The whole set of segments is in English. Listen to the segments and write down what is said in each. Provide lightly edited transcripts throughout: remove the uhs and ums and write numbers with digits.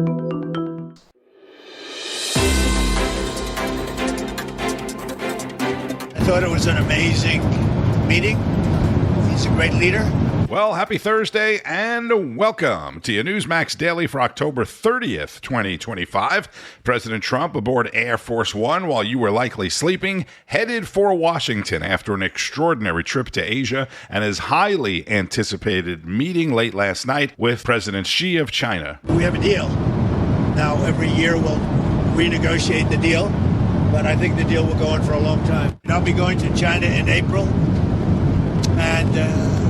I thought it was an amazing meeting. He's a great leader. Well, happy Thursday and welcome to your NEWSMAX Daily for October 30th, 2025. President Trump aboard Air Force One while you were likely sleeping, headed for Washington after an extraordinary trip to Asia and his highly anticipated meeting late last night with President Xi of China. We have a deal. Now, every year we'll renegotiate the deal, but I think the deal will go on for a long time. And I'll be going to China in April, and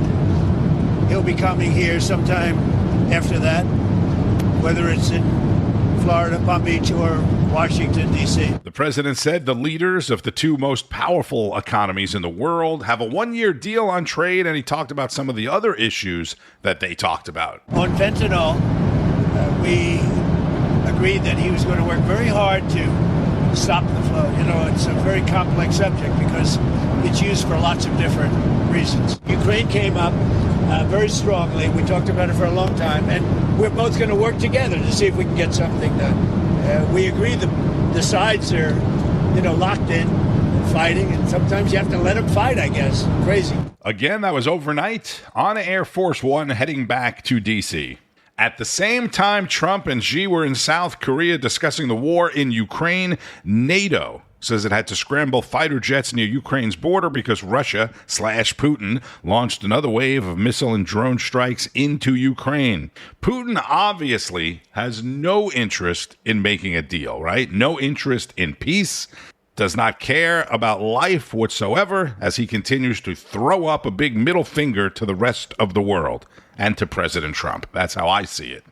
he'll be coming here sometime after that, whether it's in Florida, Palm Beach, or Washington, D.C. The president said the leaders of the two most powerful economies in the world have a one-year deal on trade, and he talked about some of the other issues that they talked about. On fentanyl, we agreed that he was going to work very hard to stop the flow. You know, it's a very complex subject because it's used for lots of different reasons. Ukraine came up very strongly. We talked about it for a long time, and we're both going to work together to see if we can get something done. We agree the sides are, locked in and fighting, and sometimes you have to let them fight, I guess. Crazy. Again, that was overnight on Air Force One heading back to D.C. At the same time Trump and Xi were in South Korea discussing the war in Ukraine, NATO says it had to scramble fighter jets near Ukraine's border because Russia/Putin launched another wave of missile and drone strikes into Ukraine. Putin obviously has no interest in making a deal, right? No interest in peace. Does not care about life whatsoever as he continues to throw up a big middle finger to the rest of the world and to President Trump. That's how I see it.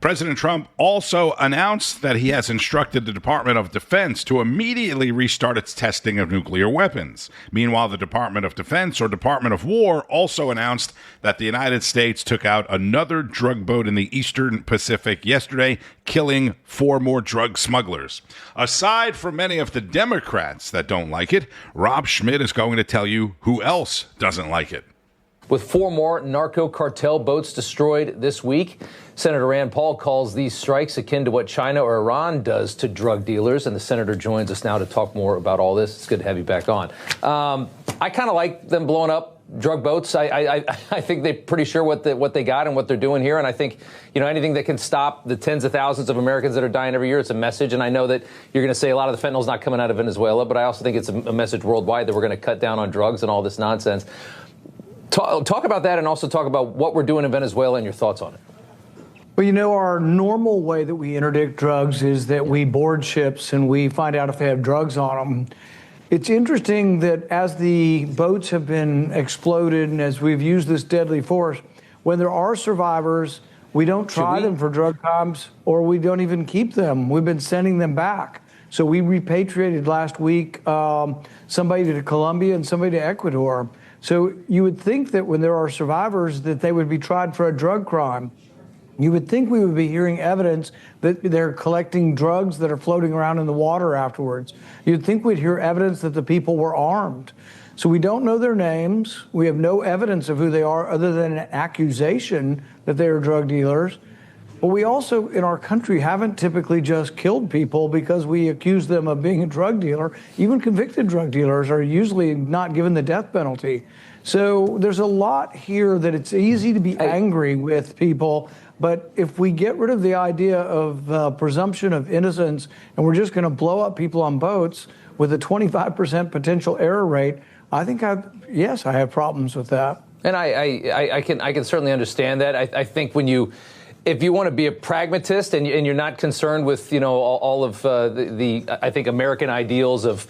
President Trump also announced that he has instructed the Department of Defense to immediately restart its testing of nuclear weapons. Meanwhile, the Department of Defense or Department of War also announced that the United States took out another drug boat in the Eastern Pacific yesterday, killing 4 more drug smugglers. Aside from many of the Democrats that don't like it, Rob Schmidt is going to tell you who else doesn't like it. With 4 more narco cartel boats destroyed this week, Senator Rand Paul calls these strikes akin to what China or Iran does to drug dealers. And the senator joins us now to talk more about all this. It's good to have you back on. I kind of like them blowing up drug boats. I think they're pretty sure what they got and what they're doing here. And I think, anything that can stop the tens of thousands of Americans that are dying every year, it's a message. And I know that you're going to say a lot of the fentanyl's not coming out of Venezuela, but I also think it's a message worldwide that we're going to cut down on drugs and all this nonsense. Talk about that and also talk about what we're doing in Venezuela and your thoughts on it. Well, our normal way that we interdict drugs is that we board ships and we find out if they have drugs on them. It's interesting that as the boats have been exploded and as we've used this deadly force, when there are survivors, we don't try them for drug crimes or we don't even keep them. We've been sending them back. So we repatriated last week somebody to Colombia and somebody to Ecuador. So you would think that when there are survivors that they would be tried for a drug crime. You would think we would be hearing evidence that they're collecting drugs that are floating around in the water afterwards. You'd think we'd hear evidence that the people were armed. So we don't know their names. We have no evidence of who they are other than an accusation that they are drug dealers. But we also, in our country, haven't typically just killed people because we accuse them of being a drug dealer. Even convicted drug dealers are usually not given the death penalty. So there's a lot here that it's easy to be angry with people. But if we get rid of the idea of presumption of innocence and we're just going to blow up people on boats with a 25% potential error rate, I think I have problems with that. And I can certainly understand that. I think if you want to be a pragmatist and you're not concerned with, all of the I think American ideals of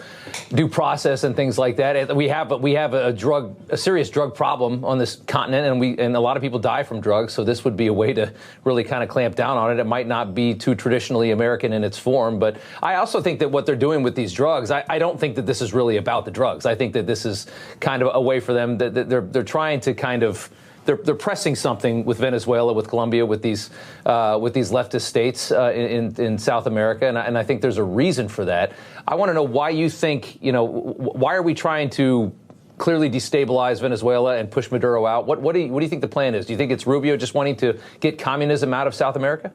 due process and things like that, we have a serious drug problem on this continent, and a lot of people die from drugs. So this would be a way to really kind of clamp down on it. It might not be too traditionally American in its form, but I also think that what they're doing with these drugs, I don't think that this is really about the drugs. I think that this is kind of a way for them that they're trying to kind of. They're pressing something with Venezuela, with Colombia, with these leftist states in South America, and I think there's a reason for that. I want to know why you think, why are we trying to clearly destabilize Venezuela and push Maduro out? What do you think the plan is? Do you think it's Rubio just wanting to get communism out of South America?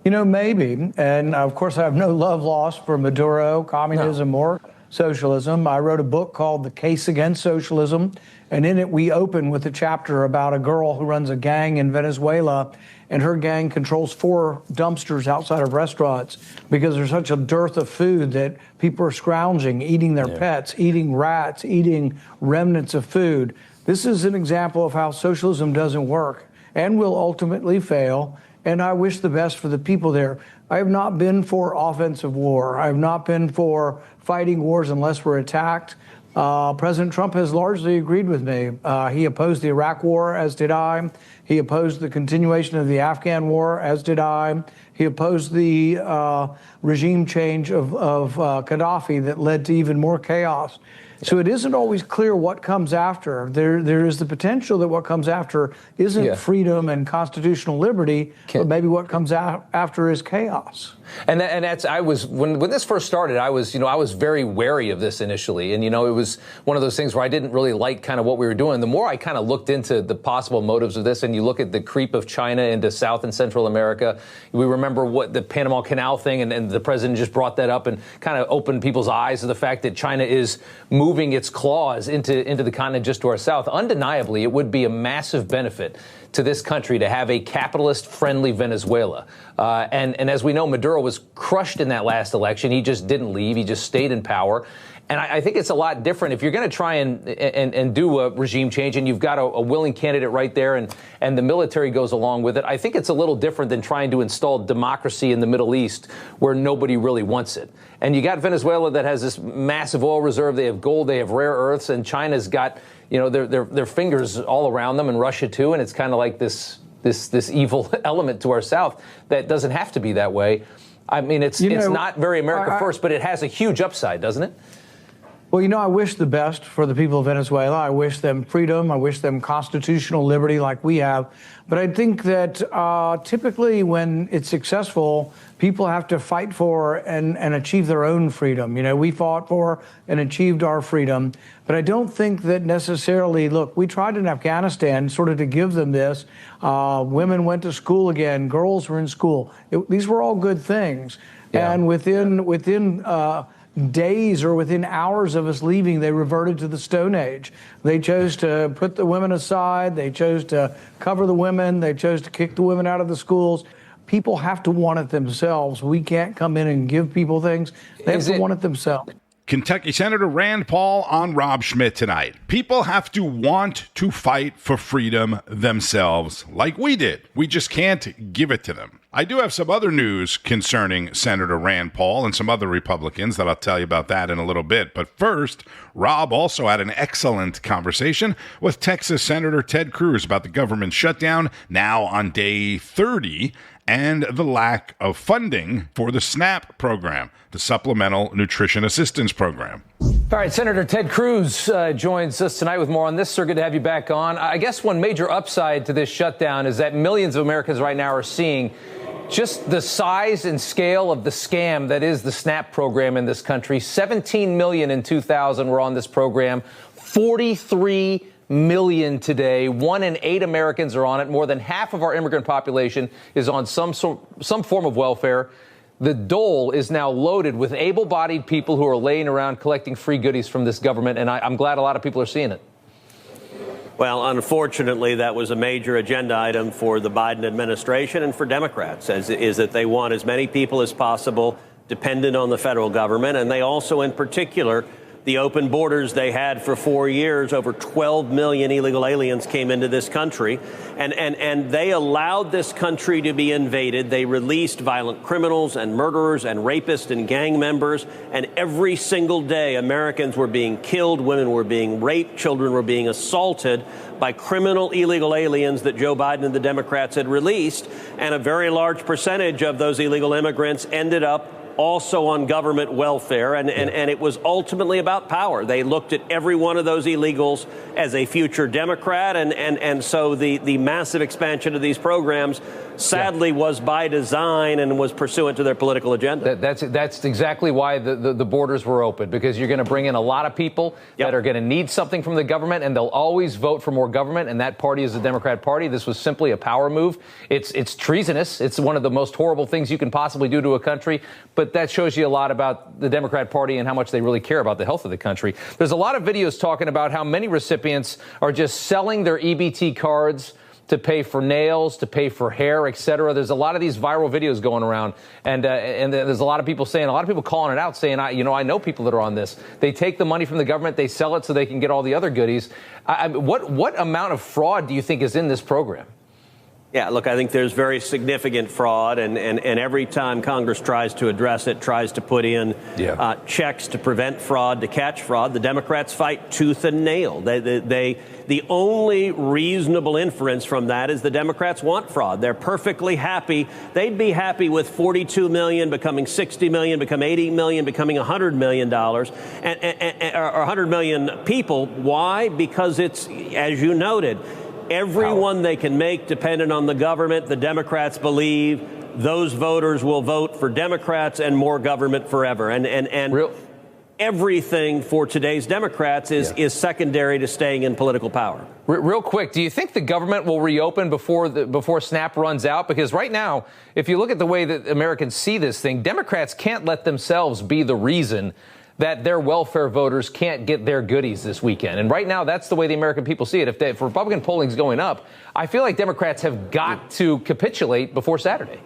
Maybe. And of course, I have no love lost for Maduro, communism, or socialism. I wrote a book called The Case Against Socialism. And in it, we open with a chapter about a girl who runs a gang in Venezuela. And her gang controls 4 dumpsters outside of restaurants because there's such a dearth of food that people are scrounging, eating their pets, eating rats, eating remnants of food. This is an example of how socialism doesn't work and will ultimately fail. And I wish the best for the people there. I have not been for offensive war. I have not been for fighting wars unless we're attacked. President Trump has largely agreed with me. He opposed the Iraq war, as did I. He opposed the continuation of the Afghan war, as did I. He opposed the regime change of Gaddafi that led to even more chaos. So it isn't always clear what comes after. There is the potential that what comes after isn't freedom and constitutional liberty, but maybe what comes after is chaos. And that's when this first started, I was very wary of this initially, and it was one of those things where I didn't really like kind of what we were doing. The more I kind of looked into the possible motives of this, and you look at the creep of China into South and Central America, we remember what the Panama Canal thing, and the president just brought that up and kind of opened people's eyes to the fact that China is moving its claws into the continent just to our south. Undeniably, it would be a massive benefit to this country to have a capitalist-friendly Venezuela. And as we know, Maduro was crushed in that last election. He just didn't leave. He just stayed in power. And I think it's a lot different if you're going to try and do a regime change and you've got a willing candidate right there and the military goes along with it. I think it's a little different than trying to install democracy in the Middle East where nobody really wants it. And you got Venezuela that has this massive oil reserve. They have gold, they have rare earths, and China's got their fingers all around them, and Russia too. And it's kind of like this evil element to our south that doesn't have to be that way. I mean, it's not very America first, but it has a huge upside, doesn't it? Well, I wish the best for the people of Venezuela. I wish them freedom. I wish them constitutional liberty like we have. But I think that typically when it's successful, people have to fight for and achieve their own freedom. We fought for and achieved our freedom. But I don't think that necessarily, look, we tried in Afghanistan sort of to give them this. Women went to school again. Girls were in school. These were all good things. Yeah. And within days or within hours of us leaving, they reverted to the Stone Age. They chose to put the women aside. They chose to cover the women. They chose to kick the women out of the schools. People have to want it themselves. We can't come in and give people things. They have to want it themselves. Kentucky Senator Rand Paul on Rob Schmitt tonight. People have to want to fight for freedom themselves like we did. We just can't give it to them. I do have some other news concerning Senator Rand Paul and some other Republicans that I'll tell you about that in a little bit. But first, Rob also had an excellent conversation with Texas Senator Ted Cruz about the government shutdown now on day 30 and the lack of funding for the SNAP program, the Supplemental Nutrition Assistance Program. All right, Senator Ted Cruz joins us tonight with more on this. Sir, good to have you back on. I guess one major upside to this shutdown is that millions of Americans right now are seeing just the size and scale of the scam that is the SNAP program in this country. 17 million in 2000 were on this program, 43 million today. 1 in 8 Americans are on it. More than half of our immigrant population is on some form of welfare. The dole is now loaded with able-bodied people who are laying around collecting free goodies from this government, and I'm glad a lot of people are seeing it. Well, unfortunately, that was a major agenda item for the Biden administration and for Democrats, is that they want as many people as possible dependent on the federal government. And they also, in particular, the open borders they had for 4 years, over 12 million illegal aliens came into this country. And they allowed this country to be invaded. They released violent criminals and murderers and rapists and gang members. And every single day, Americans were being killed, women were being raped, children were being assaulted by criminal illegal aliens that Joe Biden and the Democrats had released. And a very large percentage of those illegal immigrants ended up also on government welfare, and it was ultimately about power. They looked at every one of those illegals as a future Democrat, and so the massive expansion of these programs sadly was by design and was pursuant to their political agenda. That's exactly why the borders were open, because you're going to bring in a lot of people that are going to need something from the government, and they'll always vote for more government, and that party is the Democrat Party. This was simply a power move. It's treasonous. It's one of the most horrible things you can possibly do to a country, but that shows you a lot about the Democrat Party and how much they really care about the health of the country. There's a lot of videos talking about how many recipients are just selling their EBT cards to pay for nails, to pay for hair, et cetera. There's a lot of these viral videos going around, and there's a lot of people calling it out, saying, I know people that are on this. They take the money from the government, they sell it so they can get all the other goodies. What amount of fraud do you think is in this program? Yeah, look, I think there's very significant fraud, and every time Congress tries to address it, tries to put in checks to prevent fraud, to catch fraud, the Democrats fight tooth and nail. The only reasonable inference from that is the Democrats want fraud. They're perfectly happy. They'd be happy with 42 million becoming 60 million, become 80 million, becoming $100 million, or 100 million people. Why? Because it's, as you noted, everyone they can make dependent on the government. The Democrats believe those voters will vote for Democrats and more government forever. And everything for today's Democrats is secondary to staying in political power. Real quick, do you think the government will reopen before SNAP runs out? Because right now, if you look at the way that Americans see this thing, Democrats can't let themselves be the reason that their welfare voters can't get their goodies this weekend. And right now, that's the way the American people see it. If Republican polling is going up, I feel like Democrats have got to capitulate before Saturday.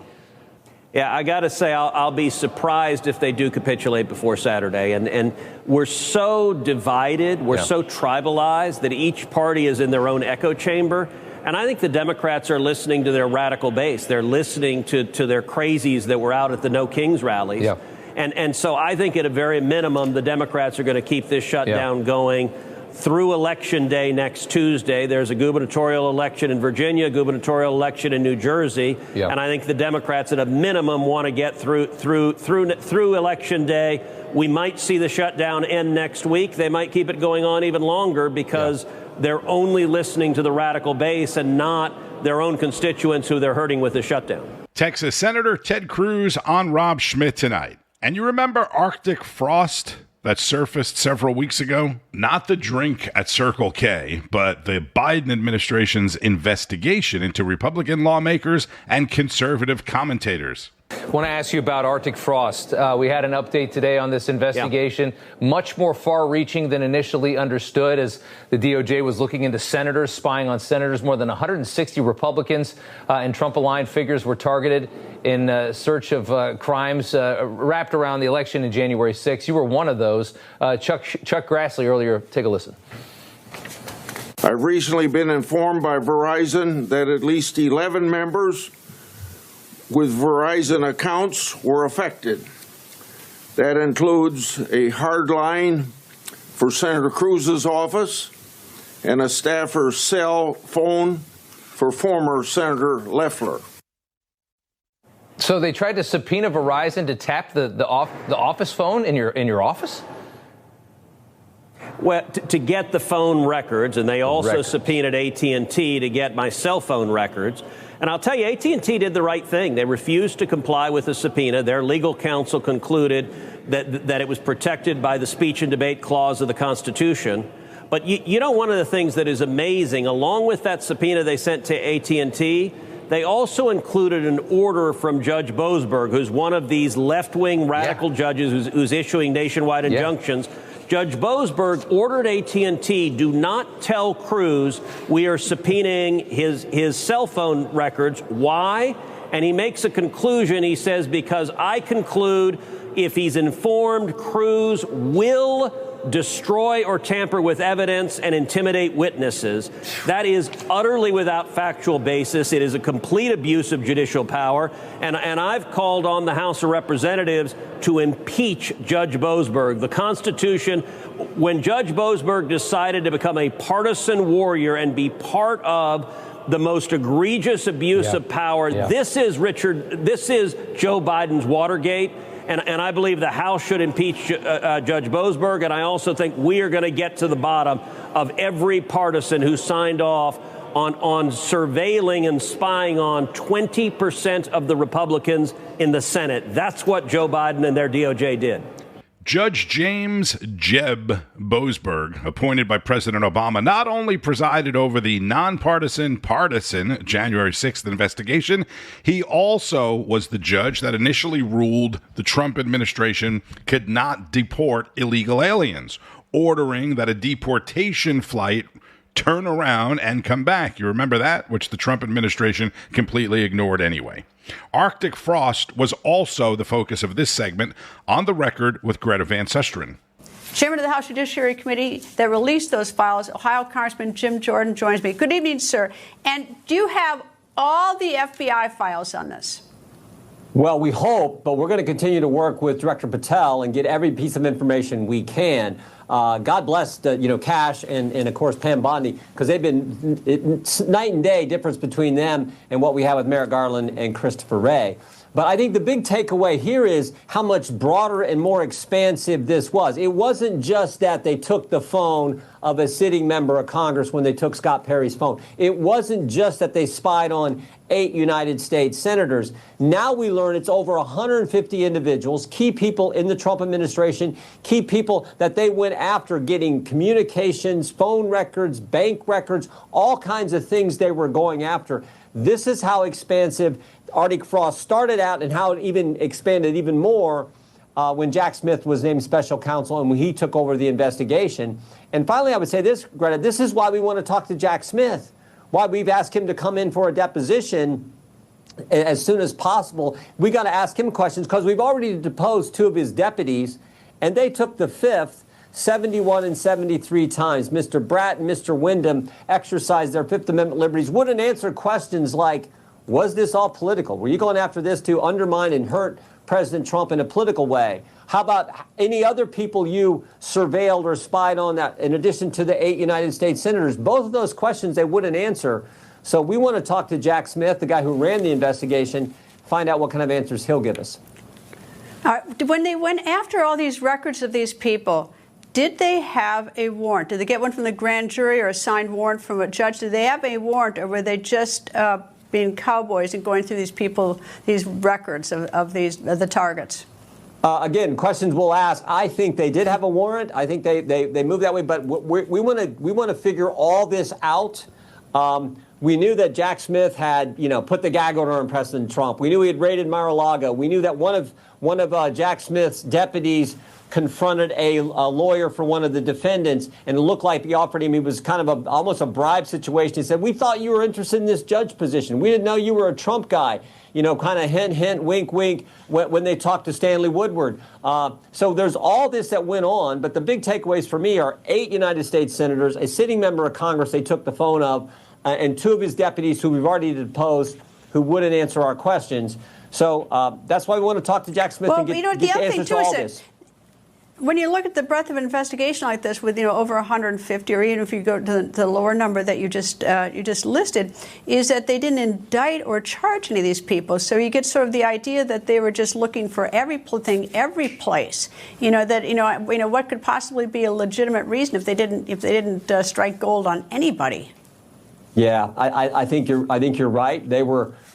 Yeah, I got to say, I'll be surprised if they do capitulate before Saturday. And we're so divided, we're so tribalized that each party is in their own echo chamber. And I think the Democrats are listening to their radical base. They're listening to their crazies that were out at the No Kings rallies. Yeah. And so I think at a very minimum, the Democrats are going to keep this shutdown going through Election Day next Tuesday. There's a gubernatorial election in Virginia, gubernatorial election in New Jersey. Yeah. And I think the Democrats at a minimum want to get through Election Day. We might see the shutdown end next week. They might keep it going on even longer because they're only listening to the radical base and not their own constituents who they're hurting with the shutdown. Texas Senator Ted Cruz on Rob Schmitt tonight. And you remember Arctic frost that surfaced several weeks ago? Not the drink at Circle K, but the Biden administration's investigation into Republican lawmakers and conservative commentators. I want to ask you about Arctic frost. We had an update today on this investigation, much more far-reaching than initially understood, as the DOJ was looking into senators, spying on senators. More than 160 Republicans and Trump-aligned figures were targeted in search of crimes wrapped around the election in January 6th. You were one of those. Chuck Grassley earlier. Take a listen. I've recently been informed by Verizon that at least 11 members with Verizon accounts were affected. That includes a hard line for Senator Cruz's office and a staffer's cell phone for former Senator Loeffler. So they tried to subpoena Verizon to tap the office phone in your office? Well, to get the phone records, and they also subpoenaed AT&T to get my cell phone records. And I'll tell you, AT&T did the right thing. They refused to comply with the subpoena. Their legal counsel concluded that it was protected by the speech and debate clause of the Constitution. But you know, one of the things that is amazing, along with that subpoena they sent to AT&T, they also included an order from Judge Boasberg, who's one of these left-wing radical judges who's issuing nationwide injunctions. Judge Boasberg ordered AT&T, do not tell Cruz we are subpoenaing his cell phone records. Why? And he makes a conclusion. He says, because I conclude if he's informed, Cruz will destroy or tamper with evidence and intimidate witnesses. That is utterly without factual basis. It is a complete abuse of judicial power. And I've called on the House of Representatives to impeach Judge Boasberg. The Constitution, when Judge Boasberg decided to become a partisan warrior and be part of the most egregious abuse of power, this is Joe Biden's Watergate. And I believe the House should impeach Judge Boasberg, and I also think we are going to get to the bottom of every partisan who signed off on surveilling and spying on 20% of the Republicans in the Senate. That's what Joe Biden and their DOJ did. Judge James Jeb Boasberg, appointed by President Obama, not only presided over the nonpartisan January 6th investigation, he also was the judge that initially ruled the Trump administration could not deport illegal aliens, ordering that a deportation flight turn around and come back. You remember that, which the Trump administration completely ignored anyway. Arctic frost was also the focus of this segment. On the record with Greta Van Susteren. Chairman of the House Judiciary Committee that released those files, Ohio Congressman Jim Jordan, joins me. Good evening, sir. And do you have all the FBI files on this? Well, we hope, but we're going to continue to work with Director Patel and get every piece of information we can. God bless, Cash and of course, Pam Bondi, because they've been it's night and day difference between them and what we have with Merrick Garland and Christopher Wray. But I think the big takeaway here is how much broader and more expansive this was. It wasn't just that they took the phone of a sitting member of Congress when they took Scott Perry's phone. It wasn't just that they spied on 8 United States senators. Now we learn it's over 150 individuals, key people in the Trump administration, key people that they went after getting communications, phone records, bank records, all kinds of things they were going after. This is how expansive Arctic frost started out and how it even expanded even more when Jack Smith was named special counsel and when he took over the investigation. And finally, I would say this, Greta, this is why we want to talk to Jack Smith, why we've asked him to come in for a deposition as soon as possible. We got to ask him questions because we've already deposed 2 of his deputies, and they took the 5th 71 and 73 times. Mr. Bratt and Mr. Wyndham exercised their Fifth Amendment liberties, wouldn't answer questions like, was this all political? Were you going after this to undermine and hurt President Trump in a political way? How about any other people you surveilled or spied on that, in addition to the 8 United States senators? Both of those questions they wouldn't answer. So we want to talk to Jack Smith, the guy who ran the investigation, find out what kind of answers he'll give us. When they went after all these records of these people, did they have a warrant? Did they get one from the grand jury or a signed warrant from a judge? Did they have a warrant, or were they just being cowboys and going through these people, these records of the targets? Again, questions we'll ask. I think they did have a warrant. I think they moved that way, but we want to figure all this out. We knew that Jack Smith had, put the gag order on President Trump. We knew he had raided Mar-a-Lago. We knew that one of Jack Smith's deputies confronted a lawyer for one of the defendants, and it looked like he offered him, it was kind of almost a bribe situation. He said, we thought you were interested in this judge position. We didn't know you were a Trump guy. Kind of hint, hint, wink, wink when they talked to Stanley Woodward. So there's all this that went on, but the big takeaways for me are 8 United States senators, a sitting member of Congress they took the phone of, and 2 of his deputies who we've already deposed who wouldn't answer our questions. So that's why we want to talk to Jack Smith and get the answers to all this. When you look at the breadth of investigation like this, with over 150, or even if you go to the lower number that you just listed, is that they didn't indict or charge any of these people. So you get sort of the idea that they were just looking for everything, every place. What could possibly be a legitimate reason if they didn't strike gold on anybody? Yeah, I think you're right.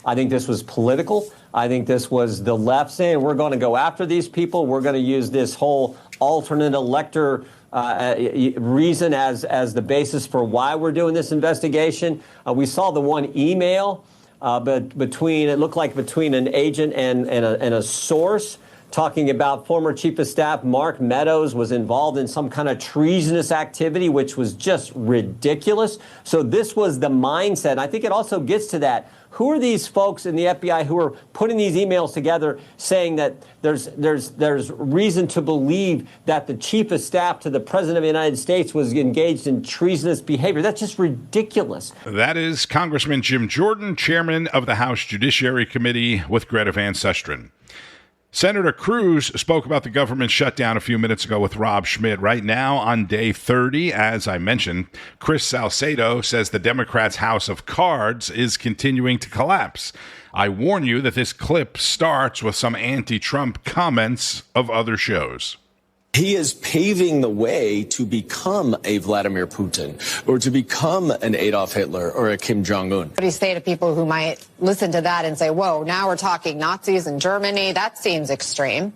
I think this was political. I think this was the left saying we're going to go after these people. We're going to use this whole alternate elector reason as the basis for why we're doing this investigation. We saw the one email, but it looked like between an agent and a source, talking about former Chief of Staff Mark Meadows was involved in some kind of treasonous activity, which was just ridiculous. So this was the mindset. And I think it also gets to that. Who are these folks in the FBI who are putting these emails together saying that there's reason to believe that the Chief of Staff to the President of the United States was engaged in treasonous behavior? That's just ridiculous. That is Congressman Jim Jordan, chairman of the House Judiciary Committee, with Greta Van Susteren. Senator Cruz spoke about the government shutdown a few minutes ago with Rob Schmidt. Right now, on day 30, as I mentioned, Chris Salcedo says the Democrats' house of cards is continuing to collapse. I warn you that this clip starts with some anti-Trump comments of other shows. He is paving the way to become a Vladimir Putin or to become an Adolf Hitler or a Kim Jong-un. What do you say to people who might listen to that and say, whoa, now we're talking Nazis in Germany? That seems extreme.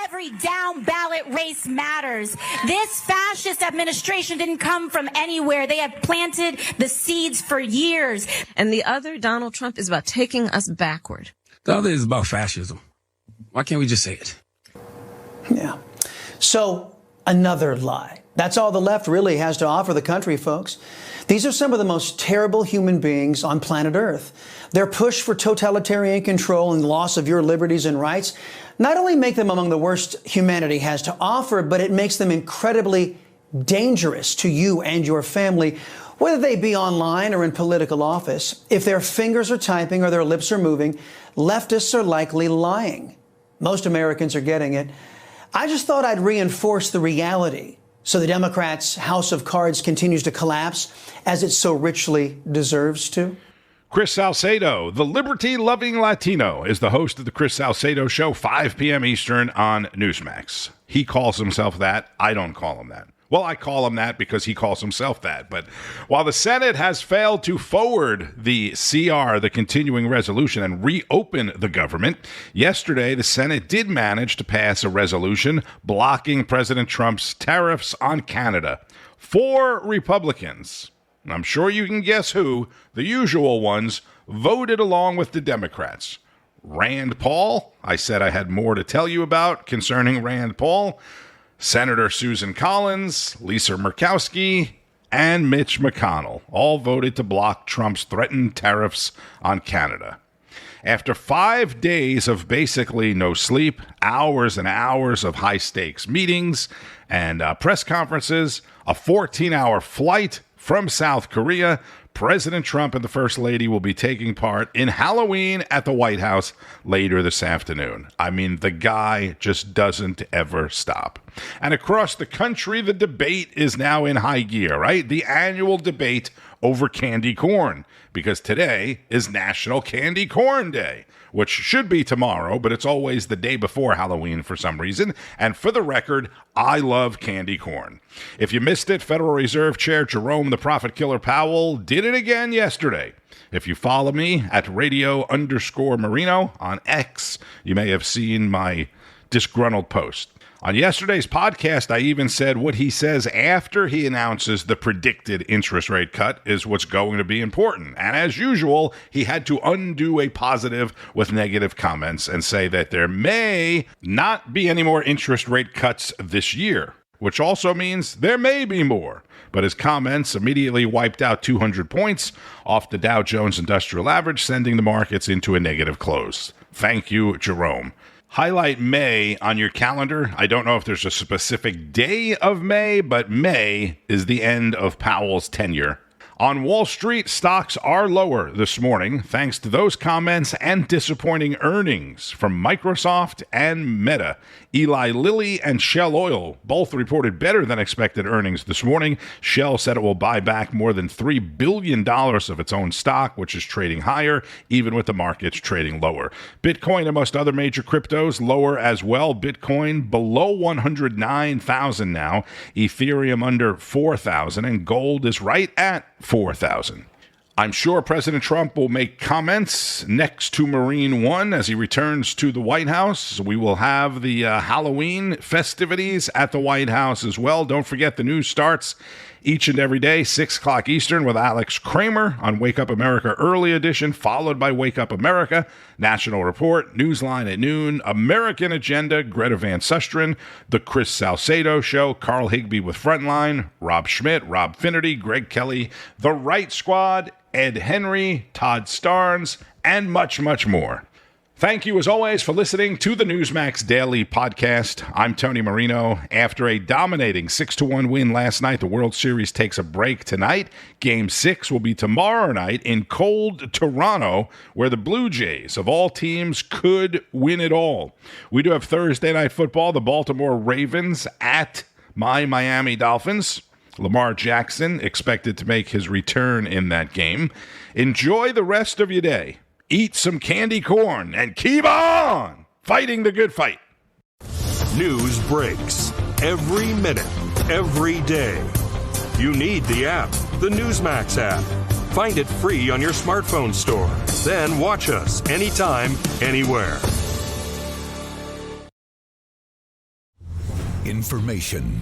Every down ballot race matters. This fascist administration didn't come from anywhere. They have planted the seeds for years. And the other, Donald Trump, is about taking us backward. The other is about fascism. Why can't we just say it? Yeah. So, another lie. That's all the left really has to offer the country, folks. These are some of the most terrible human beings on planet Earth. Their push for totalitarian control and loss of your liberties and rights not only make them among the worst humanity has to offer, but it makes them incredibly dangerous to you and your family, whether they be online or in political office. If their fingers are typing or their lips are moving, leftists are likely lying. Most Americans are getting it. I just thought I'd reinforce the reality so the Democrats' house of cards continues to collapse as it so richly deserves to. Chris Salcedo, the liberty-loving Latino, is the host of the Chris Salcedo Show, 5 p.m. Eastern on Newsmax. He calls himself that. I don't call him that. Well, I call him that because he calls himself that. But while the Senate has failed to forward the CR, the continuing resolution, and reopen the government, yesterday the Senate did manage to pass a resolution blocking President Trump's tariffs on Canada. 4 Republicans, and I'm sure you can guess who, the usual ones, voted along with the Democrats. Rand Paul, I said I had more to tell you about concerning Rand Paul. Senator Susan Collins, Lisa Murkowski, and Mitch McConnell all voted to block Trump's threatened tariffs on Canada. After 5 days of basically no sleep, hours and hours of high-stakes meetings and press conferences, a 14-hour flight from South Korea, President Trump and the First Lady will be taking part in Halloween at the White House later this afternoon. I mean, the guy just doesn't ever stop. And across the country, the debate is now in high gear, right? The annual debate over candy corn, because today is National Candy Corn Day, which should be tomorrow, but it's always the day before Halloween for some reason. And for the record, I love candy corn. If you missed it, Federal Reserve Chair Jerome the Prophet Killer Powell did it again yesterday. If you follow me at radio_Marino on X, you may have seen my disgruntled post. On yesterday's podcast, I even said what he says after he announces the predicted interest rate cut is what's going to be important. And as usual, he had to undo a positive with negative comments and say that there may not be any more interest rate cuts this year, which also means there may be more. But his comments immediately wiped out 200 points off the Dow Jones Industrial Average, sending the markets into a negative close. Thank you, Jerome. Highlight May on your calendar. I don't know if there's a specific day of May, but May is the end of Powell's tenure. On Wall Street, stocks are lower this morning thanks to those comments and disappointing earnings from Microsoft and Meta. Eli Lilly and Shell Oil both reported better than expected earnings this morning. Shell said it will buy back more than $3 billion of its own stock, which is trading higher, even with the markets trading lower. Bitcoin and most other major cryptos lower as well. Bitcoin below 109,000 now, Ethereum under 4,000, and gold is right at 4,000. I'm sure President Trump will make comments next to Marine One as he returns to the White House. We will have the Halloween festivities at the White House as well. Don't forget the news starts each and every day, 6 o'clock Eastern, with Alex Kramer on Wake Up America Early Edition, followed by Wake Up America, National Report, Newsline at noon, American Agenda, Greta Van Susteren, The Chris Salcedo Show, Carl Higbee with Frontline, Rob Schmidt, Rob Finnerty, Greg Kelly, The Right Squad, Ed Henry, Todd Starnes, and much, much more. Thank you, as always, for listening to the NEWSMAX Daily podcast. I'm Tony Marino. After a dominating 6-1 win last night, the World Series takes a break tonight. Game 6 will be tomorrow night in cold Toronto, where the Blue Jays, of all teams, could win it all. We do have Thursday Night Football, the Baltimore Ravens at my Miami Dolphins. Lamar Jackson expected to make his return in that game. Enjoy the rest of your day. eat some candy corn, and keep on fighting the good fight. News breaks every minute, every day. You need the app, the NEWSMAX app. Find it free on your smartphone store. Then watch us anytime, anywhere. Information.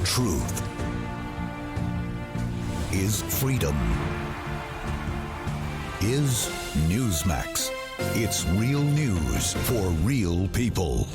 Truth is freedom. Is NEWSMAX. It's real news for real people.